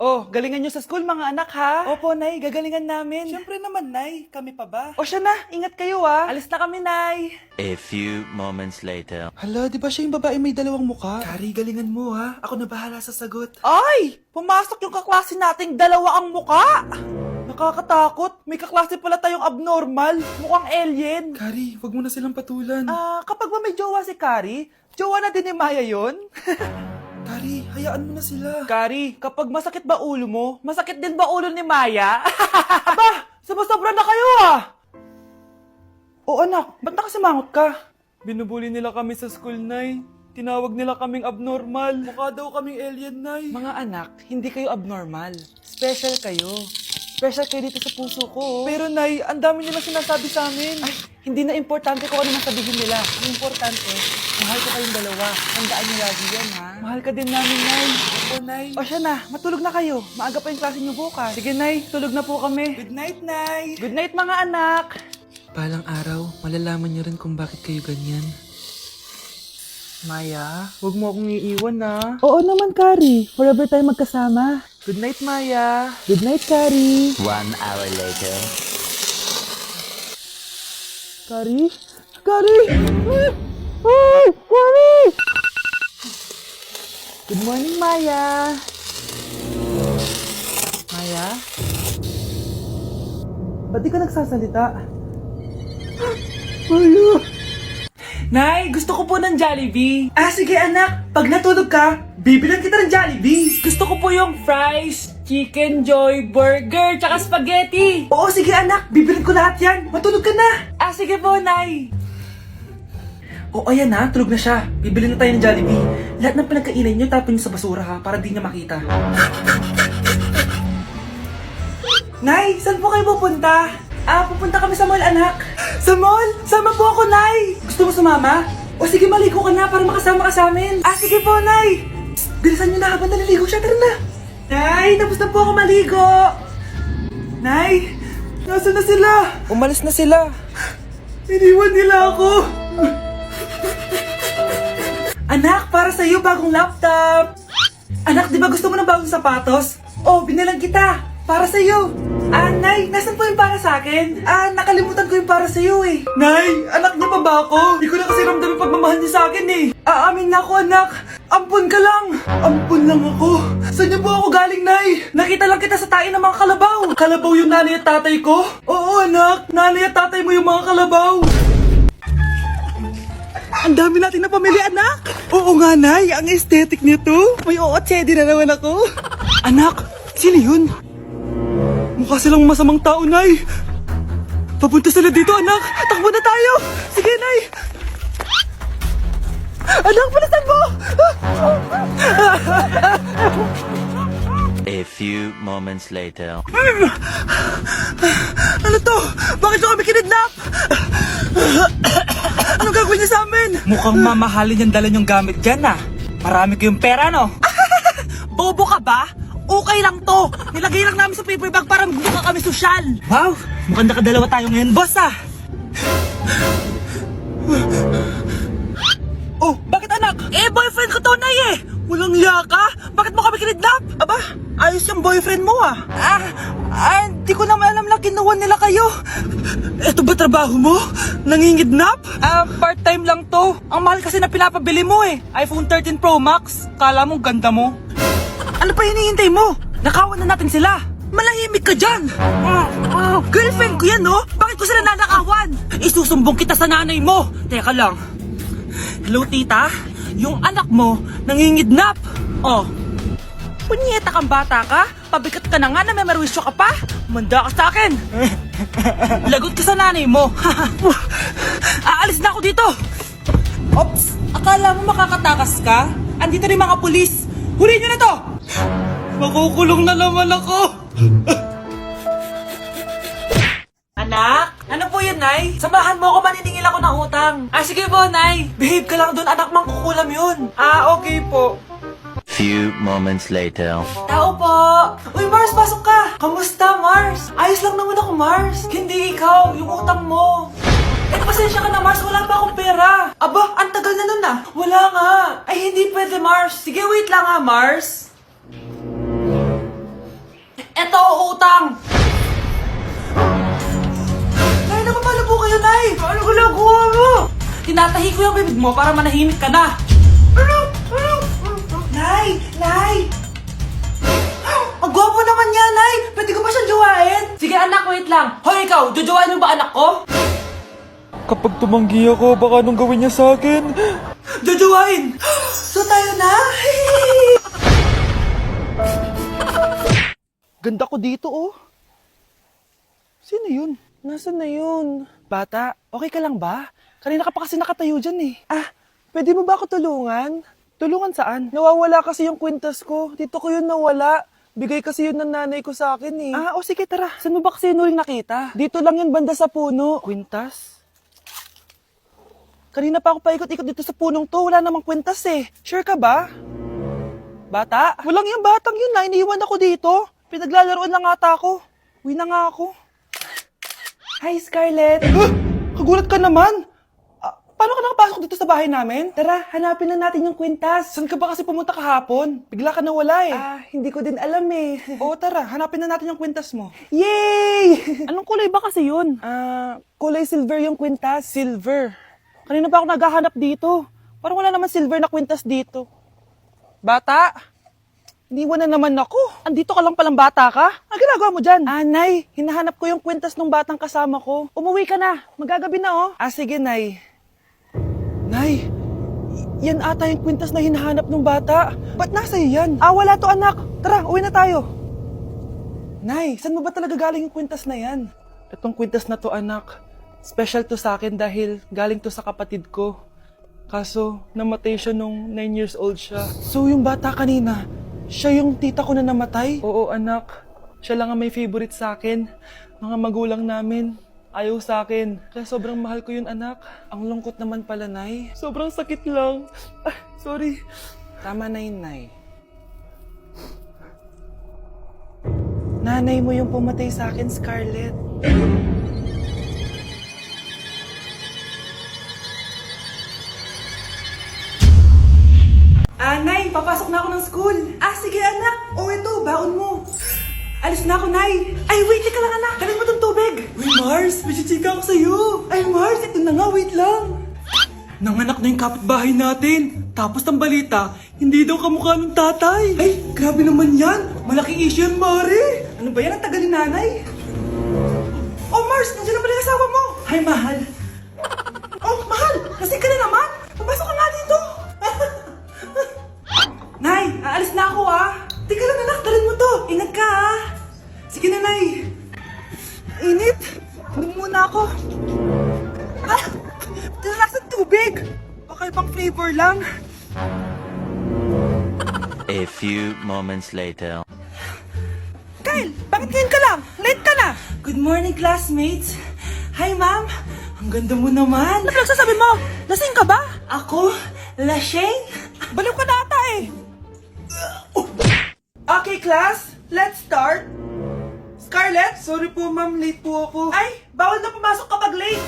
Oh, galingan nyo sa school mga anak ha? Opo, Nay, gagalingan namin. Siyempre naman, Nay. Kami pa ba? O siya na, ingat kayo ha. Alis na kami, Nay. A few moments later. Hala, di ba siya yung babae may dalawang muka? Kari, galingan mo ha. Ako na bahala sa sagot. Ay! Pumasok yung kaklase nating dalawa ang muka! Nakakatakot. May kaklase pala tayong abnormal. Mukhang alien. Kari, wag mo na silang patulan. Kapag ba may jowa si Kari, jowa na din ni Maya yun? Kari, hayaan mo na sila. Kari, kapag masakit ba ulo mo, masakit din ba ulo ni Maya? Aba, sumusobra na kayo ah! O anak, ba't nakasimangot ka? Binubuli nila kami sa school, Nay. Tinawag nila kaming abnormal. Mukha daw kaming alien, Nay. Mga anak, hindi kayo abnormal. Special kayo. Special kayo dito sa puso ko. Pero Nay, ang dami nila sinasabi sa amin. Ay, hindi na importante kung ano masabihin nila. Ang importante, mahal ko kayong dalawa. Tandaan niyo lagi yan, ha? Mahal ka din namin, Nay. Opo, Nay. O siya na, matulog na kayo. Maaga pa yung klase niyo bukas. Sige, Nay, tulog na po kami. Good night, Nay. Good night, mga anak. Palang araw, malalaman niyo rin kung bakit kayo ganyan. Maya, huwag mo akong iiwan na. Oo naman, Kari. Forever tayo magkasama. Good night, Maya. Good night, Kari. 1 hour later. Kari? Kari! Ay! Kari! Good morning, Maya. Maya? Ba't di ka nagsasalita? Maya! Nay, gusto ko po ng Jollibee. Sige anak, pag natulog ka, bibilan kita ng Jollibee. Gusto ko po yung fries, chicken joy, burger, tsaka spaghetti. Oo, sige anak, bibilan ko lahat yan. Matulog ka na. Sige po, Nay. Oo, ayan na, tulog na siya. Bibilin na tayo ng Jollibee. Lahat ng pinagkainan niyo, tapon niyo sa basura ha, para di niya makita. Nay, saan po kayo pupunta? Pupunta kami sa mall, anak. Sa mall? Sama po ako, Nay. Gusto mo sumama? O sige, maligo ka na para makasama ka sa amin. Sige po, Nay. Psst, bilisan niyo na habang naliligo siya. Tara na. Nay, tapos na po ako maligo. Nay, nasaan na sila? Umalis na sila. Iniwan nila ako. Anak, para sa'yo, bagong laptop. Anak, di ba gusto mo ng bagong sapatos? Binilang kita. Para sa'yo. Nay, nasan po yung para sa akin? Nakalimutan ko yung para sa'yo eh. Nay, anak niya pa ba ako? Di ko na kasi ramdam yung pagmamahal niya sa akin eh. Aamin na ako, anak. Ampun ka lang. Ampun lang ako. Saan niyo po ako galing, Nay? Nakita lang kita sa tae ng mga kalabaw. Kalabaw yung nanay at tatay ko? Oo, anak. Nanay at tatay mo yung mga kalabaw. Ang dami natin na pamilya, anak. Oo nga, Nay. Ang aesthetic nito. May ootsedi na naman ako. Anak, sino yun? Mukha silang masamang tao, Nay. Papunta sila dito, anak. Takbo na tayo. Sige, Nay. Anak, palasan mo! A few moments later. Ano to? Bakit nyo kami kinidnap? Anong gagawin niya sa amin? Mukhang mamahalin yung dala nyong gamit dyan, Marami kayong pera, no? Bobo ka ba? Okay lang to. Nilagay lang namin sa paper bag para mukha kami sosyal. Wow, mukhang nakadalawa tayo ngayon, boss bakit anak? Boyfriend ko to, Nay Walang hiya ka? Bakit mo kami kinidnap? Aba, ayos yung boyfriend mo hindi ko naman alam na kinuha nila kayo. Eto ba trabaho mo? Nangingidnap? Part-time lang to. Ang mahal kasi na pinapabili mo iPhone 13 Pro Max. Kala mo ganda mo. Ano pa hinihintay mo? Nakawan na natin sila. Malahimik ka dyan. Girlfriend ko yan, no? Bakit ko sila nanakawan? Isusumbong kita sa nanay mo. Teka lang. Hello, tita? Yung anak mo, nangingidnap. Punyeta kang bata ka? Pabigat ka na nga na may marwisyo ka pa? Manda ka sa akin. Lagot ka sa nanay mo. Aalis na ako dito. Ops, akala mo makakatakas ka? Andito rin mga pulis. Huli nyo na to! Makukulong na naman ako! Anak? Ano po yun, Nay? Samahan mo ako, maniningil ako ng utang. Sige po, Nay. Behave ka lang dun, anak, mangkukulam yun. Okay po. Few moments later. Tao po! Uy, Mars, pasok ka! Kamusta, Mars? Ayos lang naman ako, Mars. Hindi ikaw, yung utang mo. Pasensya ka na, Mars. Wala pa akong pera. Aba, ang tagal na nun Wala nga. Ay, hindi pwede, Mars. Sige, wait lang Mars. utang! Nay, napapalo po kayo, Nay! Ano ginagawa mo? Tinatahi ko yung bibig mo para manahimik ka na. Nay! Nay! Ang gwapo naman niya, Nay! Pwede ko ba siyang jowain? Sige anak, wait lang. Hoy ikaw, jojowain mo ba anak ko? Kapag tumanggi ako, baka anong gawin niya sa akin? Jojowain! So tayo na? Ganda ko dito, oh. Sino yun? Nasaan na yun? Bata, okay ka lang ba? Kanina ka pa kasi nakatayo dyan eh. Pwede mo ba ako tulungan? Tulungan saan? Nawawala kasi yung kwintas ko. Dito ko yun nawala. Bigay kasi yun ng nanay ko sa akin eh. O sige tara. Saan mo ba kasi yun uling nakita? Dito lang yun banda sa puno. Kwintas? Kanina pa ako paikot-ikot dito sa punong to. Wala namang kwintas eh. Sure ka ba? Bata? Walang yung batang yun na. Iniwan ako dito. Pinaglalaroan lang ata ako. Uwi na nga ako. Hi, Scarlett. Kagulat ka naman. Paano ka nakapasok dito sa bahay namin? Tara, hanapin na natin yung kwintas. Saan ka ba kasi pumunta kahapon? Bigla ka nawala eh. Hindi ko din alam eh. Oo, tara, hanapin na natin yung kwintas mo. Yay! Anong kulay ba kasi yun? Kulay silver yung kwintas. Silver? Kanina pa ako naghahanap dito. Parang wala naman silver na kwintas dito. Bata? Iniwan na naman ako. Andito ka lang palang bata ka? Ang ginagawa mo dyan? Nay, hinahanap ko yung kwintas ng batang kasama ko. Umuwi ka na. Magagabi na oh. Sige, Nay. Nay, yan ata yung kwintas na hinahanap ng bata. Ba't nasa iyo yan? Wala to anak. Tara, uwi na tayo. Nay, saan mo ba talaga galing yung kwintas na yan? Itong kwintas na to anak, special to sa akin dahil galing to sa kapatid ko. Kaso, namatay siya nung 9 years old siya. So yung bata kanina, siya yung tita ko na namatay? Oo anak, siya lang ang may favorite sa akin. Mga magulang namin. Ayaw sa akin. Kaya sobrang mahal ko yun, anak. Ang lungkot naman pala, Nay. Sobrang sakit lang. Sorry. Tama na yun, Nay. Nanay mo yung pumatay sa akin, Scarlett. Nay, papasok na ako ng school. Sige, anak. Ito, baon mo. Alis na ako, Nay. Wait ka lang, anak. Dalhin mo tong tubig. Mars, may chichika ako sa'yo. Mars, ito na nga, wait lang. Nanganak na yung kapitbahay natin. Tapos ang balita, hindi daw kamukha ng tatay. Grabe naman yan. Malaking issue yan, Mari. Ano ba yan? Ang tagal ni nanay. Mars, nandiyan na pala yung asawa mo. Hi, mahal. Mahal, lasing ka na naman. Papasok ka nga dito. Nay, aalis na ako Teka lang anak, dalhin mo to. Ingat ka Sige na, Nay. Init. Inom muna ako. Tilalak sa tubig. Baka ibang flavor lang. A few moments later. Kyle, bakit ngayon ka lang? Late ka na. Good morning, classmates. Hi, ma'am. Ang ganda mo naman. Ano nagsasabi mo? Lasing ka ba? Ako? Lasing? Baliw ka na ata eh. Okay, class. Let's start. Scarlett, sorry po ma'am, late po ako. Bawal na pumasok kapag late.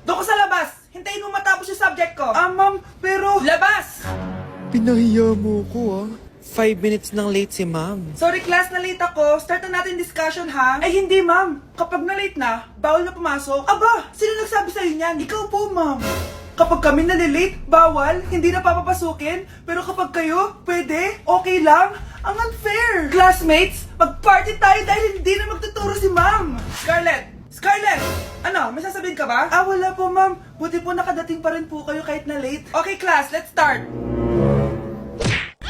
Doon ko sa labas. Hintayin mo matapos yung subject ko. Ma'am, pero... Labas! Pinahiya mo ko 5 minutes nang late si ma'am. Sorry class, na late ako. Start na natin discussion ha? Hindi ma'am. Kapag na late na, bawal na pumasok. Aba, sino nagsabi sa'yo niyan? Ikaw po ma'am. Kapag kami nalilate, bawal, hindi na papapasukin. Pero kapag kayo, pwede, okay lang. Ang unfair. Classmates, mag-party tayo dahil hindi na magtuturo si ma'am. Scarlett! Ano, may sasabihin ka ba? Wala po ma'am. Buti po nakadating pa rin po kayo kahit na late. Okay class, let's start.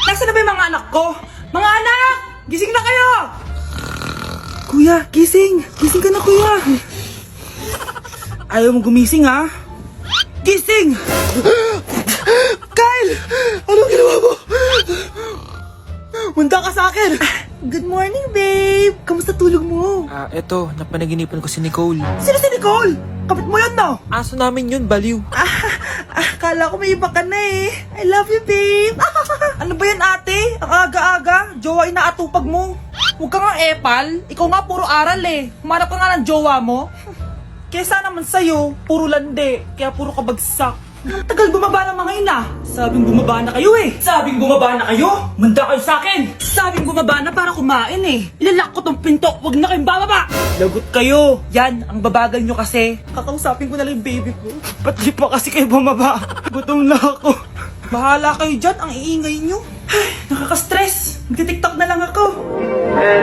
Nasaan na ba yung mga anak ko? Mga anak! Gising na kayo! Kuya, gising! Gising ka na, kuya! Ayaw mo gumising, ha? Gising! Kyle! Anong ginawa mo? Munda ka sa akin! Good morning, babe! Kamusta tulog mo? Eto, napanaginipan ko si Nicole. Sino si Nicole? Kapit mo yun, no? Aso namin yun, baliw. Kala ko may iba ka na eh. I love you, babe. Ano ba yan, ate? Ang aga-aga. Jowa inaatupag mo. Huwag ka nga epal. Ikaw nga puro aral eh. Humarap ka nga ng jowa mo. Kesa naman sa'yo, puro lande. Kaya puro kabagsak. Ang tagal bumaba ng mga yun ah. Sabing bumaba na kayo eh. Sabing bumaba na kayo. Manda kayo sa akin. Sabing bumaba na para kumain eh. Ilalak ko tong pinto. Huwag na kayong bababa. Lagot kayo. Yan, ang babagal nyo kasi. Kakausapin ko na lang yung baby ko. Ba't di pa kasi kayo bumaba? Gutom na ako. Bahala kayo dyan. Ang iingay nyo. Ay, nakaka-stress. Magti-tiktok na lang ako. Ay,